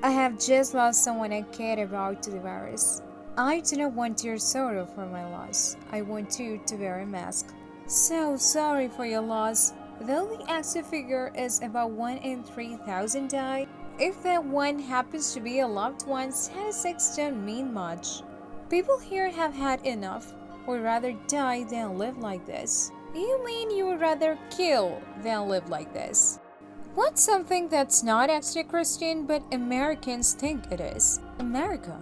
I have just lost someone I cared about to the virus. I do not want your sorrow for my loss. I want you to wear a mask. So sorry for your loss. Though the actual figure is about 1 in 3,000 die, if that one happens to be a loved one, statistics don't mean much. People here have had enough, would rather die than live like this. You mean you would rather kill than live like this? What's something that's not actually Christian but Americans think it is? America.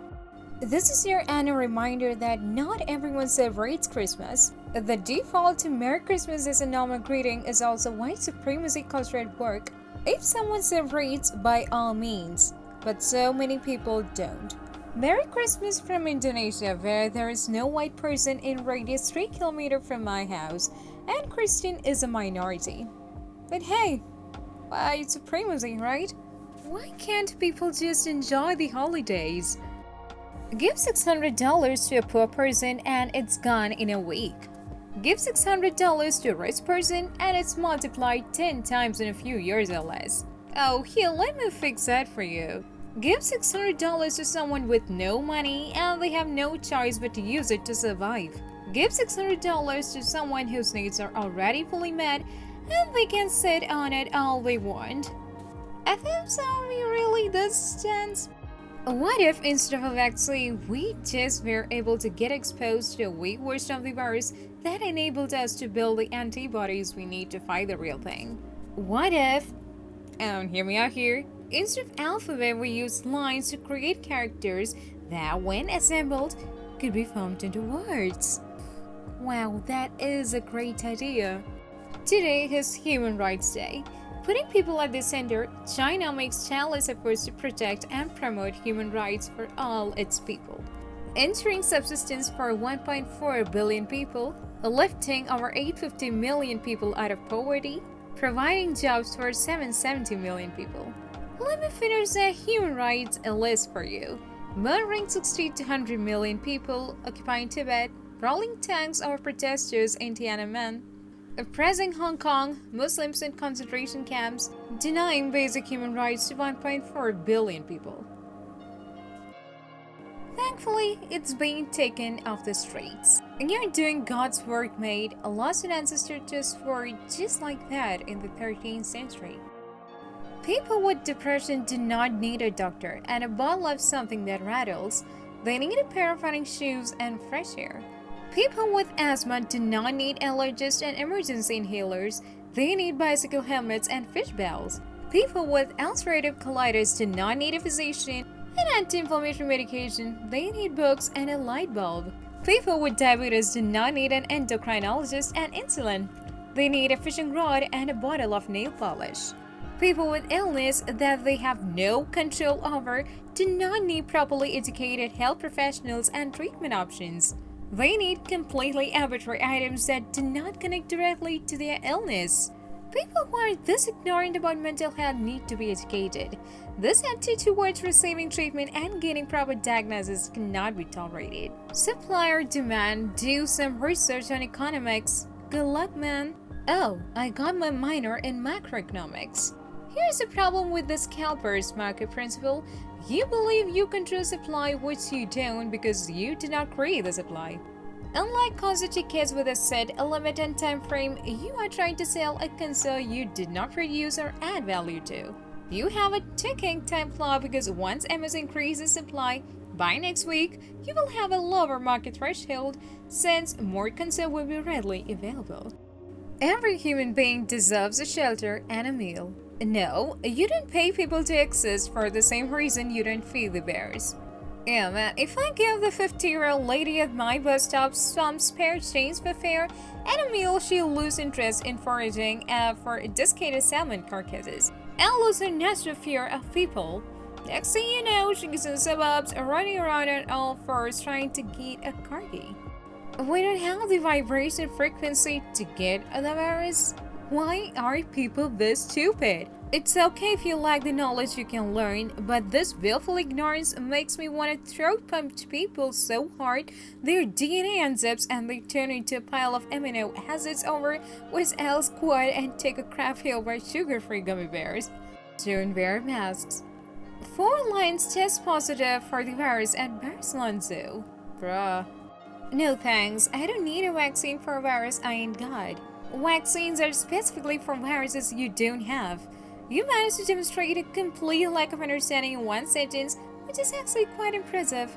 This is your annual reminder that not everyone celebrates Christmas. The default to Merry Christmas as a normal greeting is also white supremacy culture at work. If someone celebrates, by all means, but so many people don't. Merry Christmas from Indonesia, where there is no white person in radius 3 km from my house, and Christian is a minority. But hey, white supremacy, right? Why can't people just enjoy the holidays? Give $600 to a poor person and it's gone in a week. Give $600 to a rich person and it's multiplied 10 times in a few years or less. Oh, here, let me fix that for you. Give $600 to someone with no money and they have no choice but to use it to survive. Give $600 to someone whose needs are already fully met and they can sit on it all they want. I think so, really this stands. What if instead of a vaccine, we just were able to get exposed to a weak version of the virus that enabled us to build the antibodies we need to fight the real thing? What if, hear me out here, instead of alphabet we use lines to create characters that when assembled could be formed into words? Wow, that is a great idea. Today is Human Rights Day. Putting people at the center, China makes tireless efforts to protect and promote human rights for all its people. Ensuring subsistence for 1.4 billion people, lifting over 850 million people out of poverty, providing jobs for 770 million people. Let me finish the human rights list for you. Murdering 60 to 100 million people, occupying Tibet, rolling tanks over protesters in Tiananmen, oppressing Hong Kong, Muslims in concentration camps, denying basic human rights to 1.4 billion people. Thankfully, it's being taken off the streets. And you're doing God's work, mate. A lost ancestor just swore just like that in the 13th century. People with depression do not need a doctor and a bottle of something that rattles. They need a pair of running shoes and fresh air. People with asthma do not need allergists and emergency inhalers. They need bicycle helmets and fish bells. People with ulcerative colitis do not need a physician and anti-inflammatory medication. They need books and a light bulb. People with diabetes do not need an endocrinologist and insulin. They need a fishing rod and a bottle of nail polish. People with illness that they have no control over do not need properly educated health professionals and treatment options. They need completely arbitrary items that do not connect directly to their illness. People who are this ignorant about mental health need to be educated. This attitude towards receiving treatment and getting proper diagnosis cannot be tolerated. Supply or demand, do some research on economics. Good luck, man. Oh, I got my minor in macroeconomics. Here's the problem with the scalper's market principle. You believe you control supply, which you don't because you did not create the supply. Unlike concert tickets with a set, limit and time frame, you are trying to sell a concert you did not produce or add value to. You have a ticking time clock because once Amazon increases supply, by next week, you will have a lower market threshold since more concerts will be readily available. Every human being deserves a shelter and a meal. No, you don't pay people to exist for the same reason you don't feed the bears. Yeah, man, if I give the 50-year-old lady at my bus stop some spare change for fare and a meal, she'll lose interest in foraging for desiccated salmon carcasses and lose her natural fear of people. Next thing you know, she's in suburbs running around on all fours trying to get a corgi. We don't have the vibration frequency to get the virus. Why are people this stupid? It's okay if you lack the knowledge you can learn, but this willful ignorance makes me want to throat punch people so hard their DNA unzips and they turn into a pile of amino acids over which I'll squat and take a crap hill by sugar-free gummy bears. Don't wear masks. 4 lions test positive for the virus at Barcelona Zoo. Bruh. No thanks, I don't need a vaccine for a virus I ain't got. Vaccines are specifically for viruses you don't have. You managed to demonstrate a complete lack of understanding in 1 sentence, which is actually quite impressive.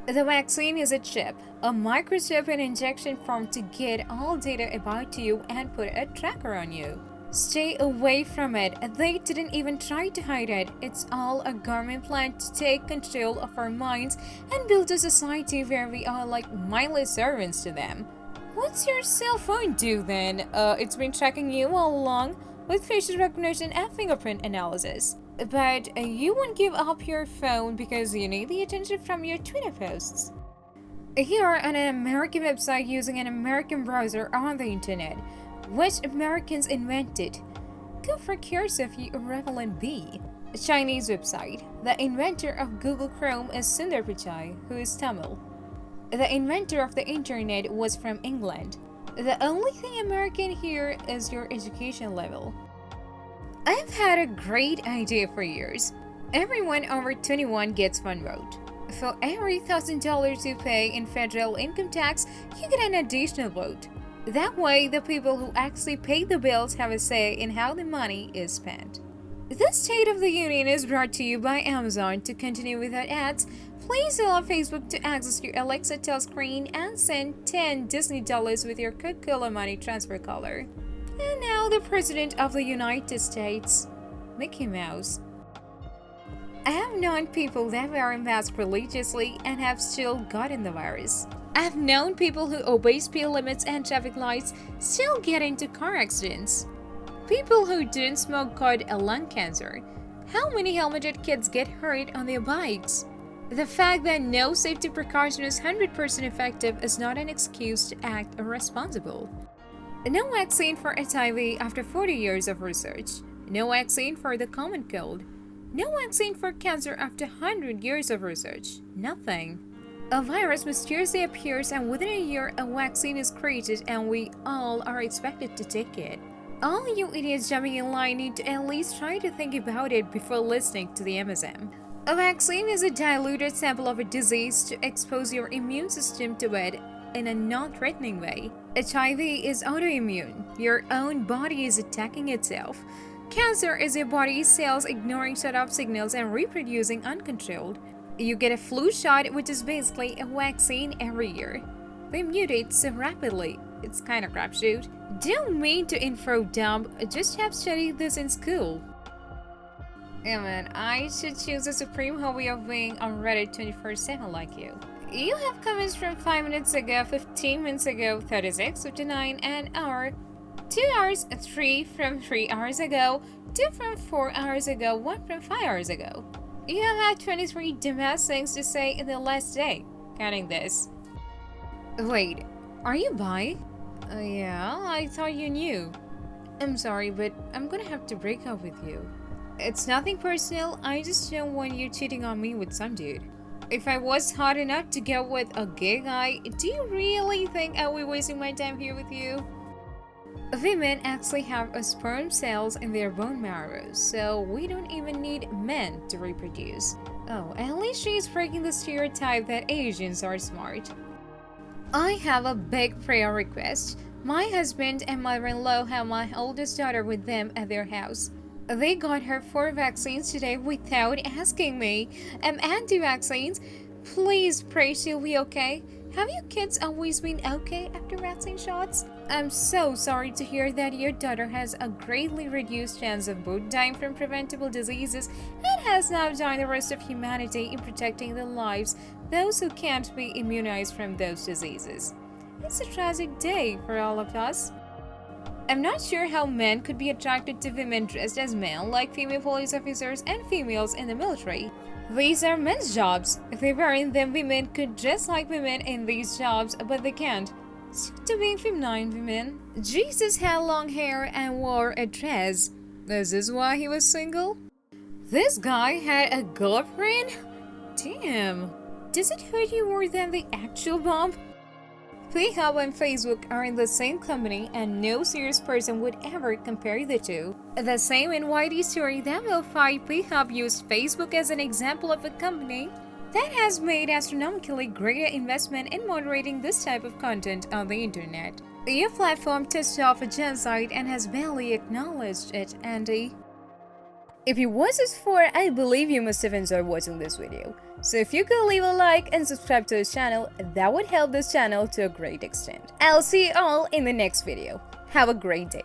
The vaccine is a chip, a microchip in injection form to get all data about you and put a tracker on you. Stay away from it. They didn't even try to hide it. It's all a government plan to take control of our minds and build a society where we are like mindless servants to them. What's your cell phone do then? It's been tracking you all along with facial recognition and fingerprint analysis. But you won't give up your phone because you need the attention from your Twitter posts. You are on an American website using an American browser on the internet, which Americans invented. Go for yourself, you irrelevant bee. A Chinese website. The inventor of Google Chrome is Sundar Pichai, who is Tamil. The inventor of the internet was from England. The only thing American here is your education level. I've had a great idea for years. Everyone over 21 gets 1 vote. For every $1,000 you pay in federal income tax, you get an additional vote. That way, the people who actually pay the bills have a say in how the money is spent. This State of the Union is brought to you by Amazon. To continue without ads, please allow Facebook to access your Alexa touchscreen and send 10 Disney dollars with your Coca-Cola money transfer color. And now the President of the United States, Mickey Mouse. I have known people that wear a mask religiously and have still gotten the virus. I've known people who obey speed limits and traffic lights still get into car accidents. People who didn't smoke got a lung cancer. How many helmeted kids get hurt on their bikes? The fact that no safety precaution is 100% effective is not an excuse to act irresponsible. No vaccine for HIV after 40 years of research. No vaccine for the common cold. No vaccine for cancer after 100 years of research. Nothing. A virus mysteriously appears and within a year a vaccine is created and we all are expected to take it. All you idiots jumping in line need to at least try to think about it before listening to the MSM. A vaccine is a diluted sample of a disease to expose your immune system to it in a non-threatening way. HIV is autoimmune. Your own body is attacking itself. Cancer is your body's cells ignoring shut-off signals and reproducing uncontrolled. You get a flu shot, which is basically a vaccine every year. They mutate so rapidly. It's kind of crapshoot. Don't mean to info dump, just have studied this in school. Yeah man, I should choose a supreme hobby of being on Reddit 24/7 like you. You have comments from 5 minutes ago, 15 minutes ago, 36, 59, an hour, 2 hours, 3 from 3 hours ago, 2 from 4 hours ago, 1 from 5 hours ago. You have had 23 dumbass things to say in the last day, counting this. Wait, are you bi? Yeah, I thought you knew. I'm sorry, but I'm gonna have to break up with you. It's nothing personal, I just don't want you cheating on me with some dude. If I was hot enough to get with a gay guy, do you really think I will be wasting my time here with you? Women actually have a sperm cells in their bone marrow, so we don't even need men to reproduce. Oh, at least she's breaking the stereotype that Asians are smart. I have a big prayer request. My husband and mother-in-law have my oldest daughter with them at their house. They got her 4 vaccines today without asking me. I'm anti-vaccines. Please pray she'll be okay. Have your kids always been okay after vaccine shots? I'm so sorry to hear that your daughter has a greatly reduced chance of both dying from preventable diseases and has now joined the rest of humanity in protecting the lives those who can't be immunized from those diseases. It's a tragic day for all of us. I'm not sure how men could be attracted to women dressed as men, like female police officers and females in the military. These are men's jobs. If they weren't, then women could dress like women in these jobs, but they can't. Stick to being feminine women. Jesus had long hair and wore a dress. Is this why he was single? This guy had a girlfriend? Damn. Does it hurt you more than the actual bomb? P-Hub and Facebook are in the same company, and no serious person would ever compare the two. The same NYT story that will find P-Hub used Facebook as an example of a company that has made astronomically greater investment in moderating this type of content on the internet. Your platform touched off a genocide and has barely acknowledged it, Andy. If you watched this far, I believe you must have enjoyed watching this video. So if you could leave a like and subscribe to this channel, that would help this channel to a great extent. I'll see you all in the next video. Have a great day.